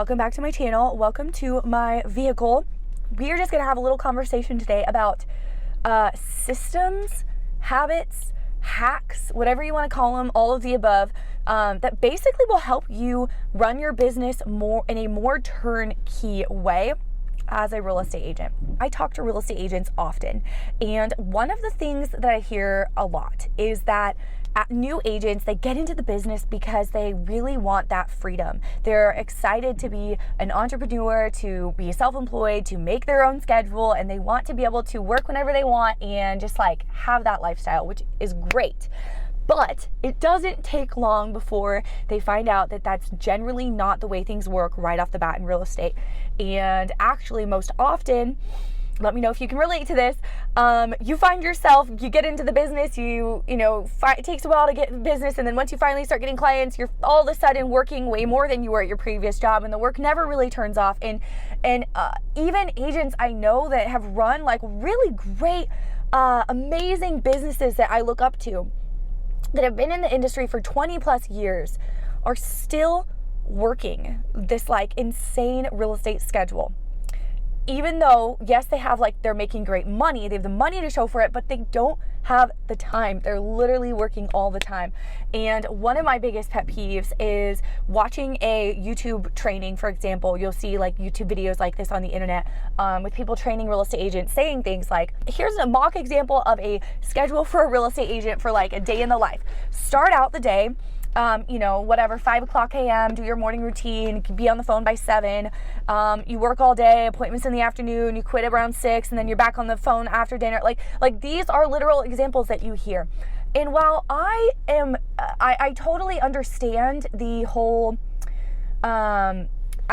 Welcome back to my channel. Welcome to my vehicle. We are just going to have a little conversation today about systems, habits, hacks, whatever you want to call them, all of the above, that basically will help you run your business more in a more turnkey way as a real estate agent. I talk to real estate agents often, and one of the things that I hear a lot is that new agents, they get into the business because they really want that freedom. They're excited to be an entrepreneur, to be self-employed, to make their own schedule, and they want to be able to work whenever they want and just like have that lifestyle, which is great. But it doesn't take long before they find out that that's generally not the way things work right off the bat in real estate. And actually, most often, let me know if you can relate to this. You find yourself, you get into the business, it takes a while to get in business, and then once you finally start getting clients, you're all of a sudden working way more than you were at your previous job, and the work never really turns off. And even agents I know that have run like really great, amazing businesses that I look up to, that have been in the industry for 20 plus years, are still working this like insane real estate schedule. Even though, yes, they're making great money, they have the money to show for it, but they don't have the time. They're literally working all the time. And one of my biggest pet peeves is watching a YouTube training, for example. You'll see like YouTube videos like this on the internet with people training real estate agents, saying things like, here's a mock example of a schedule for a real estate agent for like a day in the life. Start out the day, 5 o'clock a.m., do your morning routine, be on the phone by 7, you work all day, appointments in the afternoon, you quit around 6, and then you're back on the phone after dinner. Like these are literal examples that you hear. And while I totally understand the whole, I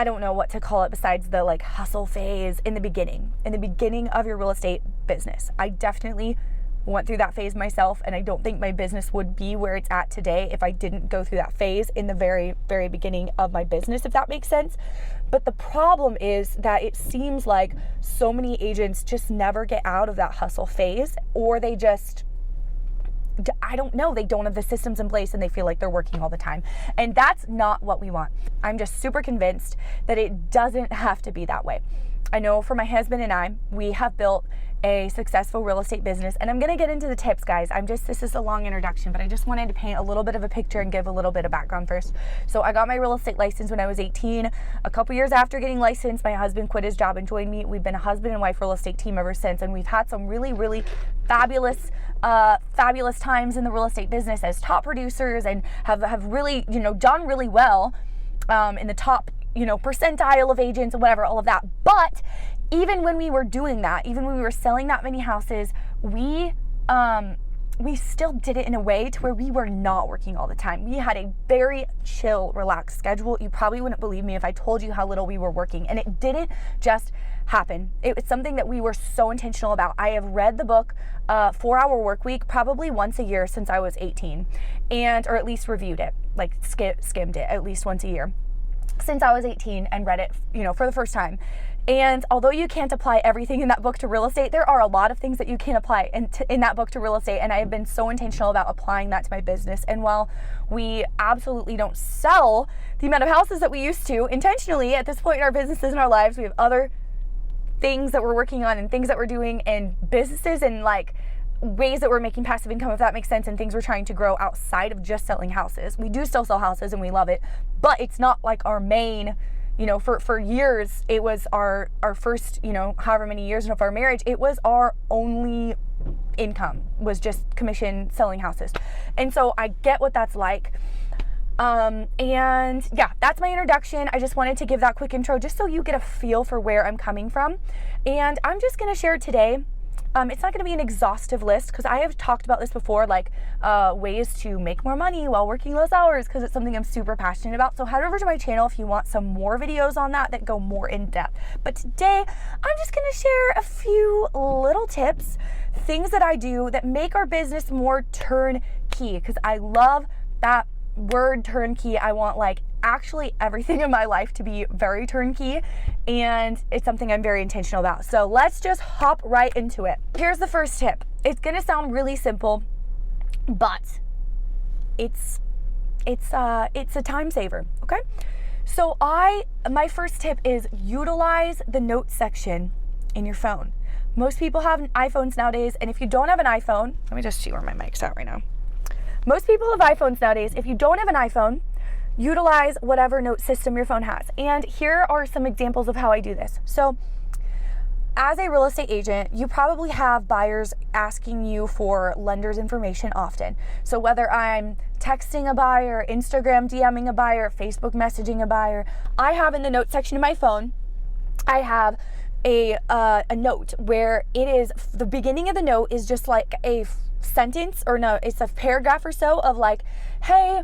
don't know what to call it besides the like hustle phase in the beginning of your real estate business. I definitely went through that phase myself, and I don't think my business would be where it's at today if I didn't go through that phase in the very, very beginning of my business, if that makes sense. But the problem is that it seems like so many agents just never get out of that hustle phase, or they just, I don't know, they don't have the systems in place and they feel like they're working all the time. And that's not what we want. I'm just super convinced that it doesn't have to be that way. I know for my husband and I, we have built a successful real estate business, and I'm going to get into the tips, guys. This is a long introduction, but I just wanted to paint a little bit of a picture and give a little bit of background first. So I got my real estate license when I was 18. A couple years after getting licensed, my husband quit his job and joined me. We've been a husband and wife real estate team ever since, and we've had some really, really fabulous times in the real estate business as top producers, and have really, done really well in the top, percentile of agents and whatever, all of that. But even when we were doing that, even when we were selling that many houses, we still did it in a way to where we were not working all the time. We had a very chill, relaxed schedule. You probably wouldn't believe me if I told you how little we were working, and it didn't just happen. It was something that we were so intentional about. I have read the book 4-Hour Workweek probably once a year since I was 18, or at least reviewed it, like skimmed it at least once a year since I was 18, and read it, for the first time. And although you can't apply everything in that book to real estate, there are a lot of things that you can apply in that book to real estate, and I have been so intentional about applying that to my business. And while we absolutely don't sell the amount of houses that we used to intentionally at this point in our businesses and our lives, we have other things that we're working on and things that we're doing, and businesses and like ways that we're making passive income, if that makes sense, and things we're trying to grow outside of just selling houses. We do still sell houses and we love it, but it's not like our main, for years, it was our first, however many years of our marriage, it was our only income, was just commission selling houses. And so I get what that's like. And yeah, that's my introduction. I just wanted to give that quick intro just so you get a feel for where I'm coming from. And I'm just going to share today. It's not going to be an exhaustive list, because I have talked about this before, like ways to make more money while working less hours, because it's something I'm super passionate about. So head over to my channel if you want some more videos on that go more in depth. But today, I'm just going to share a few little tips, things that I do that make our business more turnkey, because I love that word turnkey. I want like actually everything in my life to be very turnkey, and it's something I'm very intentional about. So let's just hop right into it. Here's the first tip. It's gonna sound really simple, but it's a time saver, okay? So my first tip is utilize the notes section in your phone. Most people have iPhones nowadays, and if you don't have an iPhone, let me just see where my mic's at right now. Most people have iPhones nowadays. If you don't have an iPhone, utilize whatever note system your phone has. And here are some examples of how I do this. So as a real estate agent, you probably have buyers asking you for lenders' information often. So whether I'm texting a buyer, Instagram DMing a buyer, Facebook messaging a buyer, I have in the notes section of my phone, I have a note where it is, the beginning of the note is just like a sentence, or no, it's a paragraph or so of like, hey,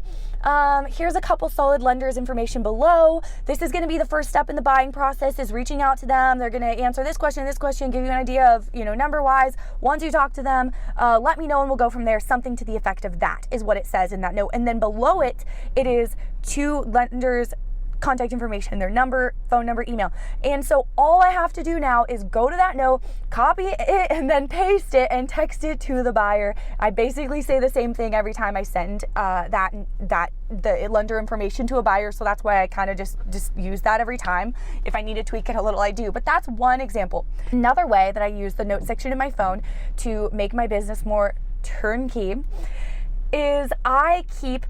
here's a couple solid lenders information below. This is going to be the first step in the buying process, is reaching out to them. They're going to answer this question, give you an idea of, number wise. Once you talk to them, let me know and we'll go from there. Something to the effect of that is what it says in that note. And then below it, it is two lenders' contact information, their number, phone number, email. And so all I have to do now is go to that note, copy it, and then paste it and text it to the buyer. I basically say the same thing every time I send the lender information to a buyer. So that's why I kind of just use that every time. If I need to tweak it a little, I do. But that's one example. Another way that I use the note section in my phone to make my business more turnkey is I keep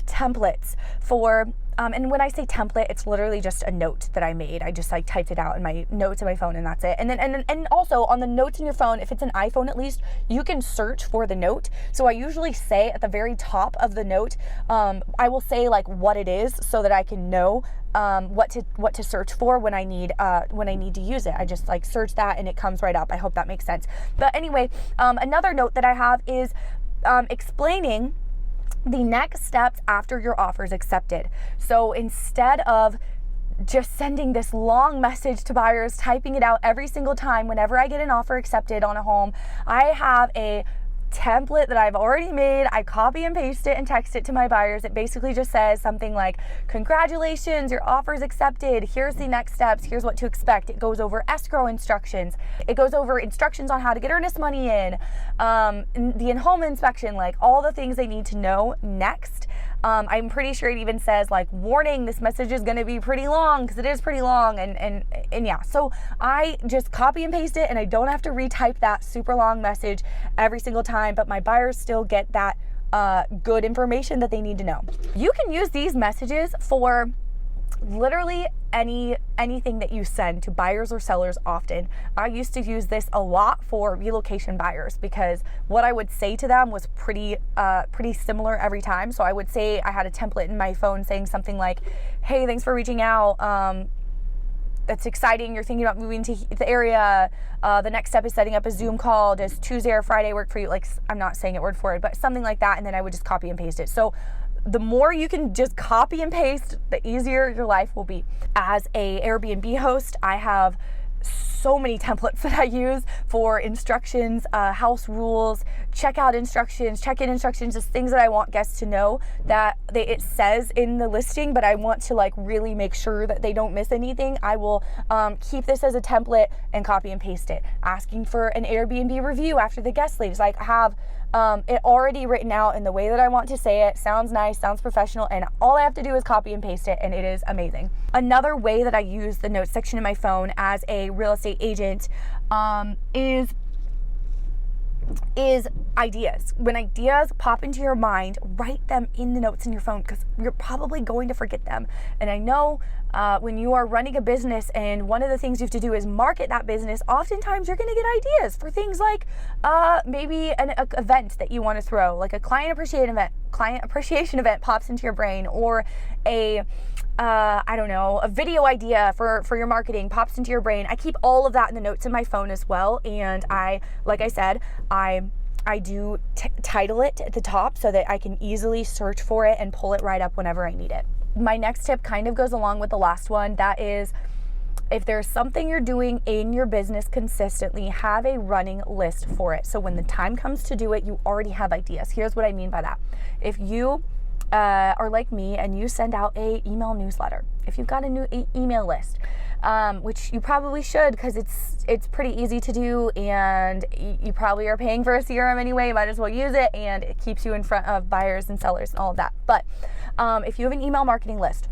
templates for, and when I say template, it's literally just a note that I made. I just like typed it out in my notes in my phone, and that's it. And also on the notes in your phone, if it's an iPhone at least, you can search for the note. So I usually say at the very top of the note, I will say like what it is so that I can know what to search for when I need to use it. I just like search that and it comes right up. I hope that makes sense. But anyway, another note that I have is explaining the next steps after your offer is accepted. So instead of just sending this long message to buyers, typing it out every single time whenever I get an offer accepted on a home, I have a template that I've already made. I copy and paste it and text it to my buyers. It basically just says something like, congratulations, your offer is accepted. Here's the next steps. Here's what to expect. It goes over escrow instructions. It goes over instructions on how to get earnest money in, the in-home inspection, like all the things they need to know next. I'm pretty sure it even says like, warning, this message is going to be pretty long, because it is pretty long. And yeah, so I just copy and paste it, and I don't have to retype that super long message every single time, but my buyers still get that good information that they need to know. You can use these messages for literally anything that you send to buyers or sellers often. I used to use this a lot for relocation buyers, because what I would say to them was pretty similar every time. So I would say, I had a template in my phone saying something like, hey, thanks for reaching out. That's exciting. You're thinking about moving to the area. The next step is setting up a Zoom call. Does Tuesday or Friday work for you? Like, I'm not saying it word for word, but something like that. And then I would just copy and paste it. So the more you can just copy and paste, the easier your life will be. As a Airbnb host, I have so many templates that I use for instructions, house rules, checkout instructions, check-in instructions, just things that I want guests to know that it says in the listing, but I want to like really make sure that they don't miss anything. I will keep this as a template and copy and paste it. Asking for an Airbnb review after the guest leaves. Like, I have it already written out in the way that I want to say it. Sounds nice, sounds professional, and all I have to do is copy and paste it, and it is amazing. Another way that I use the notes section in my phone as a real estate agent is ideas. When ideas pop into your mind, write them in the notes in your phone, because you're probably going to forget them. And I know when you are running a business and one of the things you have to do is market that business, oftentimes you're going to get ideas for things like maybe an event that you want to throw, like a client appreciation event pops into your brain, or a video idea for your marketing pops into your brain. I keep all of that in the notes in my phone as well. And like I said, I do title it at the top so that I can easily search for it and pull it right up whenever I need it. My next tip kind of goes along with the last one. That is, if there's something you're doing in your business consistently, have a running list for it. So when the time comes to do it, you already have ideas. Here's what I mean by that. If you are like me and you send out a email newsletter, if you've got a new email list, which you probably should, because it's pretty easy to do, and you probably are paying for a CRM anyway. You might as well use it, and it keeps you in front of buyers and sellers and all of that. But if you have an email marketing list,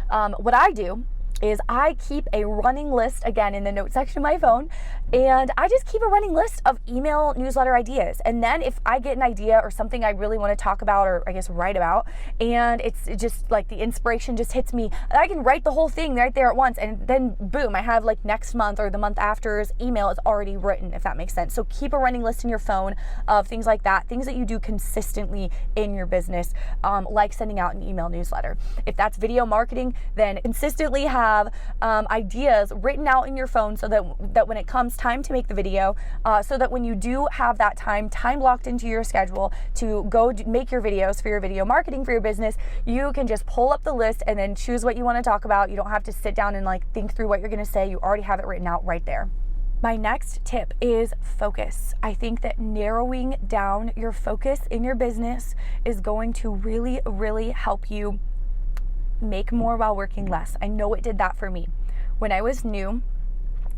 what I do is I keep a running list, again, in the notes section of my phone, and I just keep a running list of email newsletter ideas. And then if I get an idea or something I really want to talk about, or I guess write about, and it's just like the inspiration just hits me, I can write the whole thing right there at once, and then boom, I have like next month or the month after's email is already written, if that makes sense. So keep a running list in your phone of things like that, things that you do consistently in your business, like sending out an email newsletter. If that's video marketing, then consistently have ideas written out in your phone, so that when it comes time to make the video, so that when you do have that time blocked into your schedule to go make your videos for your video marketing for your business, you can just pull up the list and then choose what you want to talk about. You don't have to sit down and like think through what you're going to say. You already have it written out right there. My next tip is focus. I think that narrowing down your focus in your business is going to really, really help you make more while working less. I know it did that for me. When I was new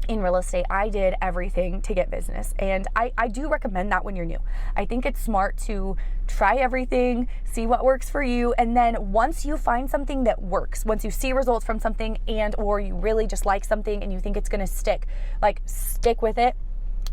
in real estate, I did everything to get business. And I do recommend that when you're new. I think it's smart to try everything, see what works for you. And then once you find something that works, once you see results from something, and or you really just like something and you think it's going to stick with it.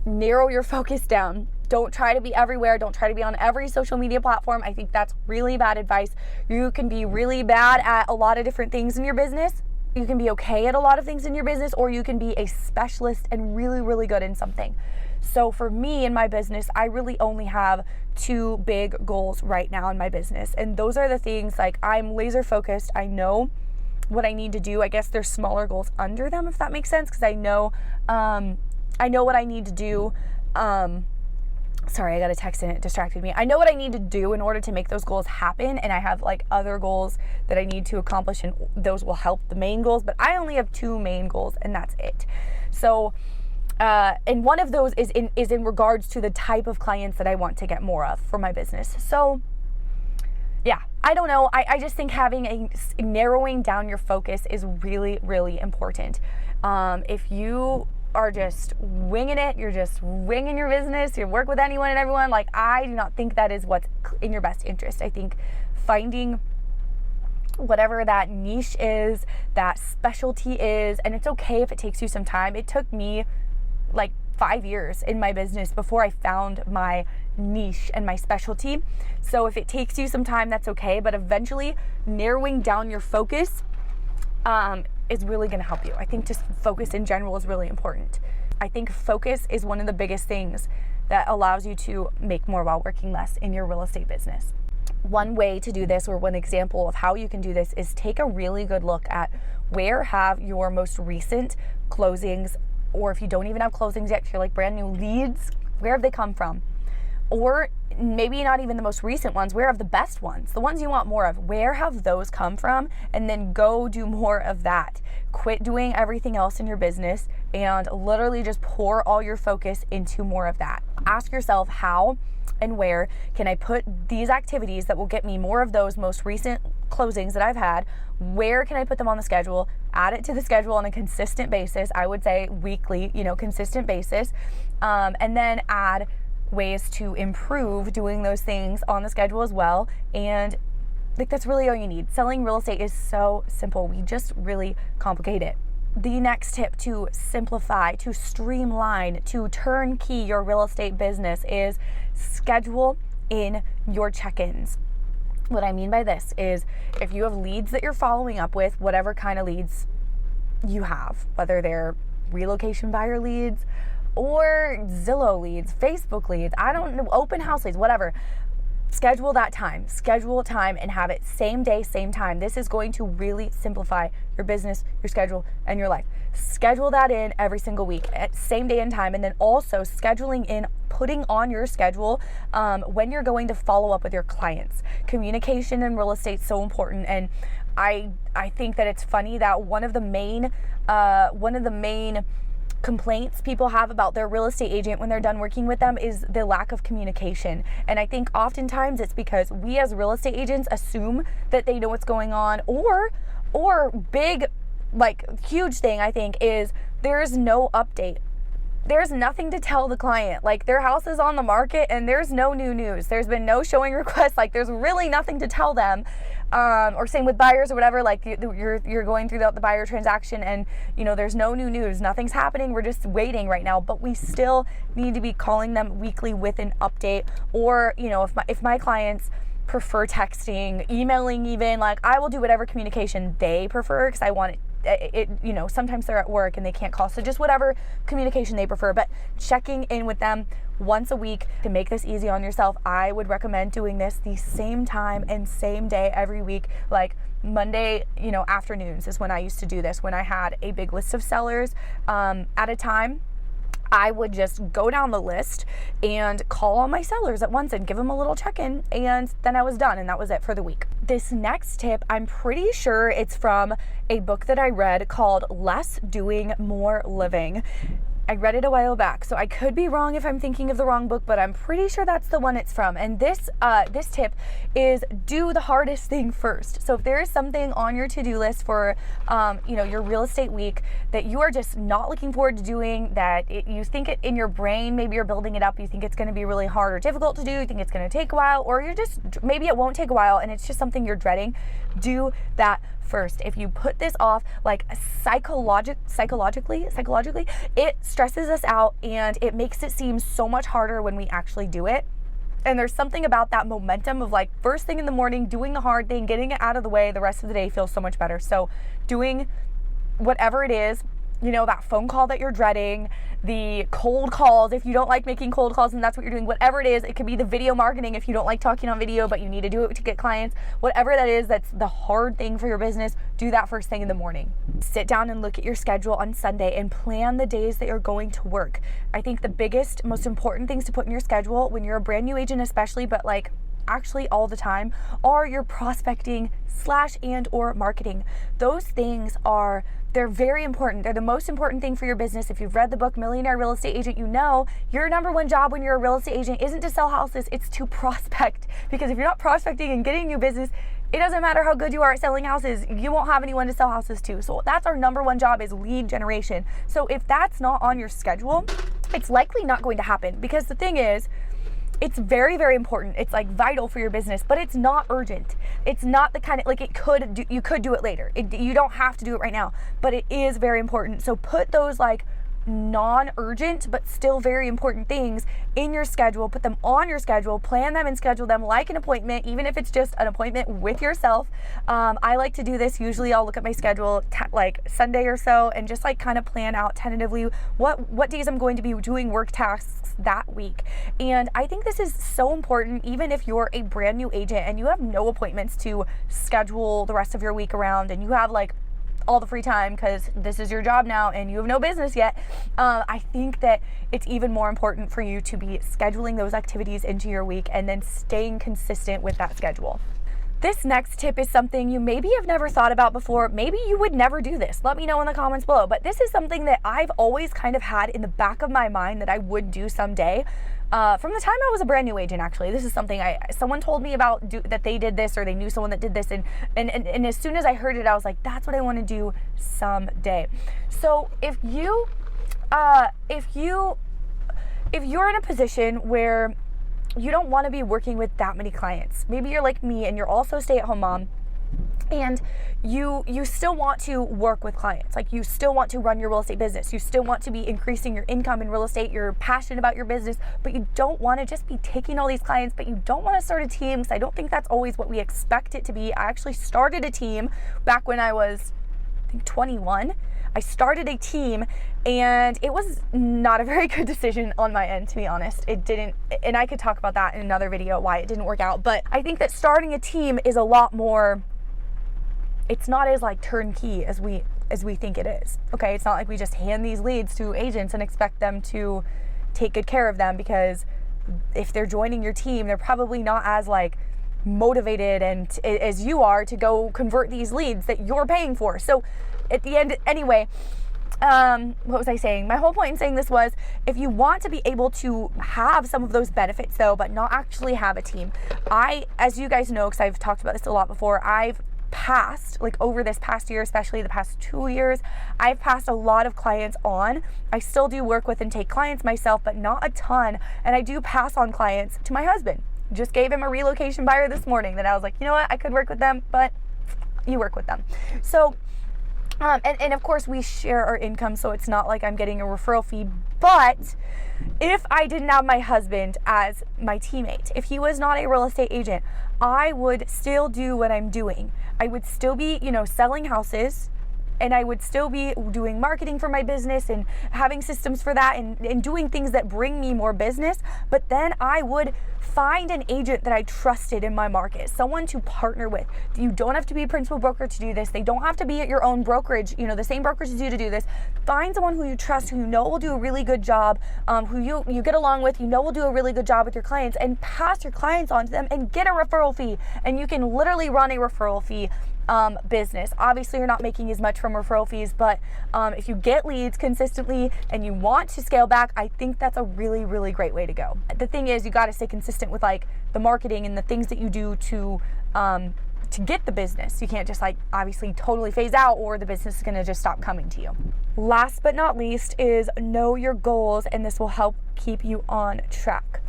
Narrow your focus down. Don't try to be everywhere. Don't try to be on every social media platform. I think that's really bad advice. You can be really bad at a lot of different things in your business. You can be okay at a lot of things in your business, or you can be a specialist and really, really good in something. So for me in my business, I really only have 2 big goals right now in my business. And those are the things, like, I'm laser focused. I know what I need to do. I guess there's smaller goals under them, if that makes sense, because I know what I need to do. Sorry, I got a text and it distracted me. I know what I need to do in order to make those goals happen, and I have like other goals that I need to accomplish, and those will help the main goals, but I only have 2 main goals, and that's it. So, and one of those is in regards to the type of clients that I want to get more of for my business. So, yeah, I don't know. I just think narrowing down your focus is really, really important. If you are just winging it, you're just winging your business, you work with anyone and everyone, like, I do not think that is what's in your best interest. I think finding whatever that niche is, that specialty is, and it's okay if it takes you some time. It took me like 5 years in my business before I found my niche and my specialty. So if it takes you some time, that's okay, but eventually narrowing down your focus is really going to help you. I think just focus in general is really important. I think focus is one of the biggest things that allows you to make more while working less in your real estate business. One way to do this, or one example of how you can do this, is take a really good look at where have your most recent closings, or if you don't even have closings yet, if you're like brand new leads, where have they come from? Or maybe not even the most recent ones, where have the best ones, the ones you want more of, where have those come from? And then go do more of that. Quit doing everything else in your business and literally just pour all your focus into more of that. Ask yourself, how and where can I put these activities that will get me more of those most recent closings that I've had? Where can I put them on the schedule? Add it to the schedule on a consistent basis. I would say weekly, consistent basis. And then add ways to improve doing those things on the schedule as well. And that's really all you need. Selling real estate is so simple. We just really complicate it. The next tip to simplify, to streamline, to turnkey your real estate business is schedule in your check-ins. What I mean by this is, if you have leads that you're following up with, whatever kind of leads you have, whether they're relocation buyer leads or Zillow leads, Facebook leads, I don't know, open house leads, whatever. Schedule that time. Schedule time and have it same day, same time. This is going to really simplify your business, your schedule, and your life. Schedule that in every single week at same day and time. And then also scheduling in, putting on your schedule when you're going to follow up with your clients. Communication in real estate is so important. And I think that it's funny that one of the main complaints people have about their real estate agent when they're done working with them is the lack of communication. And I think oftentimes it's because we as real estate agents assume that they know what's going on, or big like huge thing I think is there's no update. There's nothing to tell the client. Like, their house is on the market and there's no new news. There's been no showing requests. Like, there's really nothing to tell them. Or same with buyers or whatever. Like, you're going through the buyer transaction and, you know, there's no new news. Nothing's happening. We're just waiting right now. But we still need to be calling them weekly with an update. Or, you know, if my clients prefer texting, emailing even, like, I will do whatever communication they prefer because I want it, you know, sometimes they're at work and they can't call, so just whatever communication they prefer, but checking in with them once a week. To make this easy on yourself, I would recommend doing this the same time and same day every week. Like Monday, you know, afternoons is when I used to do this. When I had a big list of sellers at a time, I would just go down the list and call all my sellers at once and give them a little check-in, and then I was done, and that was it for the week. This next tip, I'm pretty sure it's from a book that I read called Less Doing, More Living. I read it a while back, so I could be wrong if I'm thinking of the wrong book, but I'm pretty sure that's the one it's from. And this tip is do the hardest thing first. So if there is something on your to-do list for you know, your real estate week that you are just not looking forward to doing, that you think it in your brain, maybe you're building it up, you think it's going to be really hard or difficult to do, you think it's going to take a while, or you're just, maybe it won't take a while and it's just something you're dreading, do that first. If you put this off, like psychologically, it stresses us out and it makes it seem so much harder when we actually do it. And there's something about that momentum of like first thing in the morning, doing the hard thing, getting it out of the way, the rest of the day feels so much better. So doing whatever it is, you know, that phone call that you're dreading, the cold calls if you don't like making cold calls and that's what you're doing, whatever it is. It could be the video marketing if you don't like talking on video but you need to do it to get clients. Whatever that is, that's the hard thing for your business, do that first thing in the morning. Sit down and look at your schedule on Sunday and plan the days that you're going to work. I think the biggest, most important things to put in your schedule when you're a brand new agent especially, but like actually all the time, are your prospecting / and or marketing. Those things they're very important. They're the most important thing for your business. If you've read the book Millionaire Real Estate Agent, you know your number one job when you're a real estate agent isn't to sell houses, it's to prospect. Because if you're not prospecting and getting new business, it doesn't matter how good you are at selling houses, you won't have anyone to sell houses to. So that's our number one job, is lead generation. So if that's not on your schedule, it's likely not going to happen, because the thing is, it's very, very important. It's like vital for your business, but it's not urgent. It's not the kind of, like, you could do it later. You don't have to do it right now, but it is very important. So put those like non-urgent but still very important things in your schedule, put them on your schedule, plan them and schedule them like an appointment, even if it's just an appointment with yourself. I like to do this. Usually I'll look at my schedule like Sunday or so and just like kind of plan out tentatively what days I'm going to be doing work tasks that week. And I think this is so important, even if you're a brand new agent and you have no appointments to schedule the rest of your week around and you have like all the free time because this is your job now and you have no business yet. I think that it's even more important for you to be scheduling those activities into your week and then staying consistent with that schedule. This next tip is something you maybe have never thought about before. Maybe you would never do this. Let me know in the comments below. But this is something that I've always kind of had in the back of my mind that I would do someday. From the time I was a brand new agent, actually. This is something someone told me about, that they did this, or they knew someone that did this, and as soon as I heard it, I was like, that's what I want to do someday. So if you're in a position where you don't want to be working with that many clients, maybe you're like me and you're also a stay-at-home mom, and you still want to work with clients, like you still want to run your real estate business, you still want to be increasing your income in real estate, you're passionate about your business, but you don't want to just be taking all these clients, but you don't want to start a team, because I don't think that's always what we expect it to be. I actually started a team back when I was, I think, 21. I started a team and it was not a very good decision on my end, to be honest. It didn't, and I could talk about that in another video, why it didn't work out, but I think that starting a team is a lot more, it's not as like turnkey as we think it is. Okay, it's not like we just hand these leads to agents and expect them to take good care of them, because if they're joining your team, they're probably not as like motivated and as you are to go convert these leads that you're paying for. So at the end, anyway, what was I saying? My whole point in saying this was, if you want to be able to have some of those benefits though, but not actually have a team, as you guys know, because I've talked about this a lot before, I've past, like over this past year, especially the past 2 years, I've passed a lot of clients on. I still do work with and take clients myself, but not a ton. And I do pass on clients to my husband. Just gave him a relocation buyer this morning that I was like, you know what, I could work with them, but you work with them. So, and of course we share our income, so it's not like I'm getting a referral fee. But if I didn't have my husband as my teammate, if he was not a real estate agent, I would still do what I'm doing. I would still be, selling houses, and I would still be doing marketing for my business and having systems for that and doing things that bring me more business. But then I would find an agent that I trusted in my market, someone to partner with. You don't have to be a principal broker to do this. They don't have to be at your own brokerage, the same brokerage as you to do this. Find someone who you trust, who you know will do a really good job, who you get along with, will do a really good job with your clients, and pass your clients on to them and get a referral fee. And you can literally run a referral fee business. Obviously, you're not making as much from referral fees, but if you get leads consistently and you want to scale back, I think that's a really, really great way to go. The thing is, you got to stay consistent with like the marketing and the things that you do to get the business. You can't just obviously totally phase out, or the business is going to just stop coming to you. Last but not least is know your goals, and this will help keep you on track.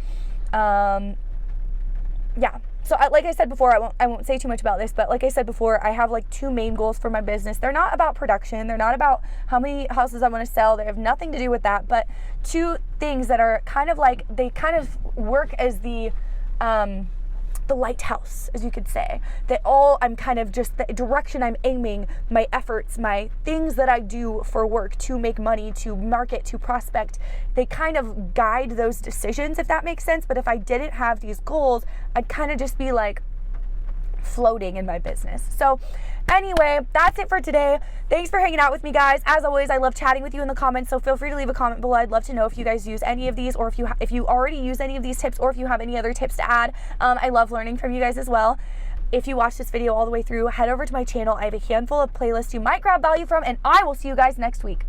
So like I said before, I won't say too much about this, but like I said before, I have 2 main goals for my business. They're not about production. They're not about how many houses I want to sell. They have nothing to do with that, but 2 things that are they kind of work as the lighthouse, as you could say. That I'm kind of just the direction I'm aiming my efforts, my things that I do for work to make money, to market, to prospect. They kind of guide those decisions, if that makes sense. But if I didn't have these goals, I'd kind of just be floating in my business. So anyway, that's it for today. Thanks for hanging out with me, guys. As always, I love chatting with you in the comments, so feel free to leave a comment below. I'd love to know if you guys use any of these, or if you already use any of these tips, or if you have any other tips to add. I love learning from you guys as well. If you watched this video all the way through, head over to my channel. I have a handful of playlists you might grab value from, and I will see you guys next week.